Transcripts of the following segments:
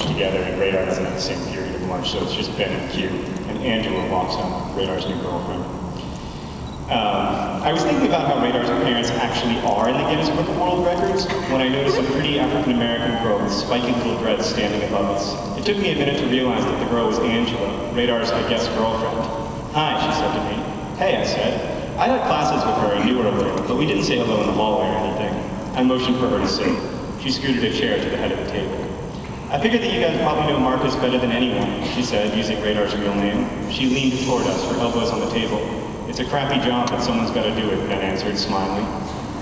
march together, and Radar isn't at the same period of march, so it's just Ben and Q. And Angela walks on, Radar's new girlfriend. I was thinking about how Radar's parents actually are in the Guinness Book of World Records when I noticed a pretty African-American girl with spiky little dreads standing above us. It took me a minute to realize that the girl was Angela, Radar's, I guess, girlfriend. "Hi," she said to me. "Hey," I said. I had classes with her and knew her a little, but we didn't say hello in the hallway or anything. I motioned for her to sit. She scooted a chair to the head of the table. "I figured that you guys probably know Marcus better than anyone," she said, using Radar's real name. She leaned toward us, her elbows on the table. "It's a crappy job, but someone's got to do it," Ben answered, smiling.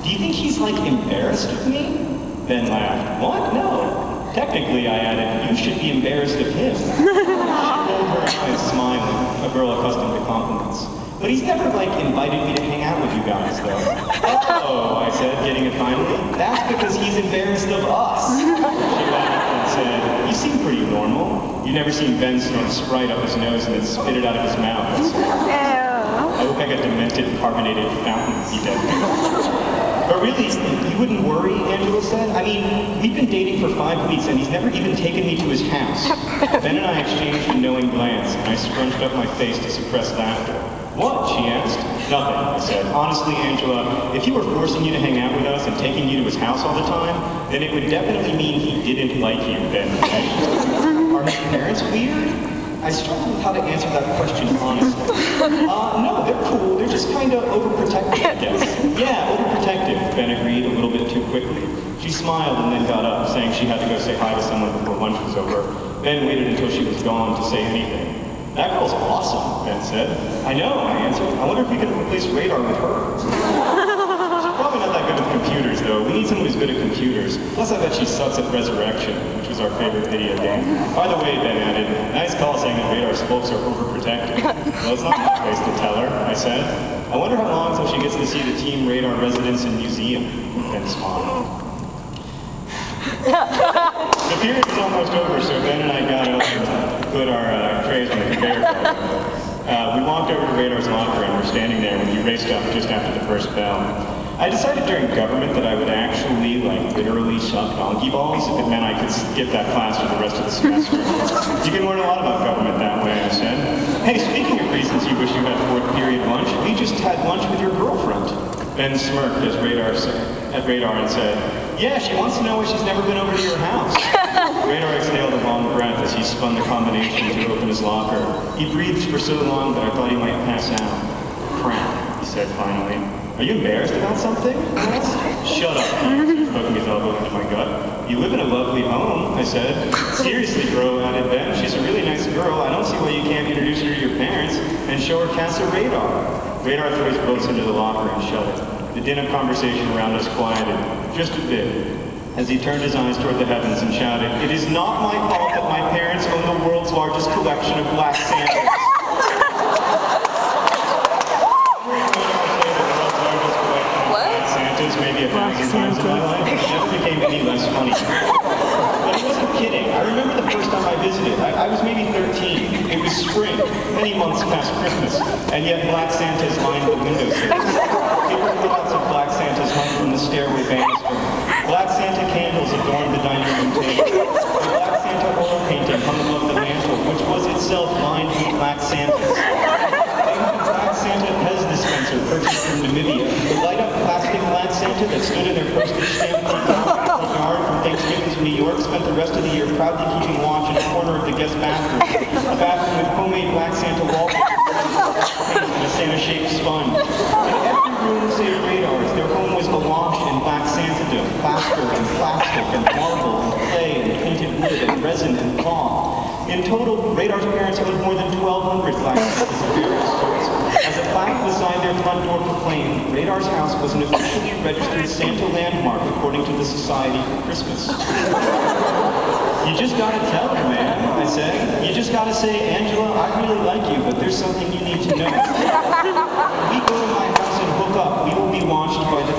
"Do you think he's, like, embarrassed of me?" Ben laughed. "What? No. Technically," I added, "you should be embarrassed of him." She rolled her eyes, smiling, a girl accustomed to compliments. "But he's never, like, invited me to hang out with you guys, though." "Oh," I said, getting it finally. "That's because he's embarrassed of us." She laughed and said, "You seem pretty normal. You've never seen Ben snort Sprite up his nose and then spit it out of his mouth." I look like a demented carbonated fountain, he did. "But really, you wouldn't worry," Angela said. "I mean, we've been dating for 5 weeks and he's never even taken me to his house." Ben and I exchanged a knowing glance, and I scrunched up my face to suppress laughter. "What?" she asked. "Nothing," I said. "Honestly, Angela, if he were forcing you to hang out with us and taking you to his house all the time, then it would definitely mean he didn't like you," Ben said. "Are his parents weird?" I struggled with how to answer that question honestly. No, they're cool. They're just kind of overprotective, I guess. "Yeah, overprotective," Ben agreed a little bit too quickly. She smiled and then got up, saying she had to go say hi to someone before lunch was over. Ben waited until she was gone to say anything. "That girl's awesome," Ben said. "I know," I answered. "I wonder if we could replace Radar with her." She's probably not that good with computers, though. We need someone who's good at computers. Plus, I bet she sucks at Resurrection, which was our favorite video game. "By the way," Ben added, "nice call saying that Radar's folks are overprotective." "Well, it's not my place to tell her," I said. "I wonder how long until she gets to see the Team Radar residence and museum." Ben smiled. The period was almost over, so Ben and I got over to put our trays on the conveyor belt. We walked over to Radar's locker and were standing there when he raced up just after the first bell. I decided during government that I would actually, like, literally suck donkey balls if it meant I could skip that class for the rest of the semester. You can learn a lot about government that way, I said. "Hey, speaking of reasons you wish you had fourth period lunch, we just had lunch with your girlfriend." Ben smirked as Radar and said, "Yeah, she wants to know why she's never been over to your house." Radar exhaled a long breath as he spun the combination to open his locker. He breathed for so long that I thought he might pass out. "Crap," he said finally. "Are you embarrassed about something?" I asked. "Shut up," he answered, poking his elbow into my gut. "You live in a lovely home," I said. "Seriously, bro," added Ben, "she's a really nice girl. I don't see why you can't introduce her to your parents and show her Casa Radar." Radar threw his books into the locker and shut it. The din of conversation around us quieted, just a bit, as he turned his eyes toward the heavens and shouted, "It is not my fault that my parents own the world's largest collection of black Santas." Santas maybe 1,000 times in my life. It never became any less funny. But he wasn't kidding. I remember the first time I visited. I was maybe 13. It was spring, many months past Christmas, and yet black Santas lined the windowsills. Paper cutouts of black Santas hung from the stairway banister. Black Santa candles adorned the dining room table. The black Santa oil painting hung above the mantel, which was itself lined with black Santas. They had a black Santa Pez dispenser purchased from Namibia. The light-up plastic black Santa that stood in their postage stamp yard from Thanksgiving to New York spent the rest of the year proudly keeping watch in a corner of the guest bathroom. A bathroom with homemade black Santa wallpaper and a Santa-shaped sponge. In every room save Radar's, their home was awash in black Santadom, plaster and plastic and marble and clay and painted wood and resin and cloth. In total, Radar's parents owned more than 1,200 black Santas of various sorts. As a plaque beside their front door proclaimed, Radar's house was an officially registered Santa landmark according to the Society for Christmas. "You just gotta tell her, man," I said. "You just gotta say, Angela, I really like you, but there's something you need to know. When we go to my house and hook up, we will be watched by the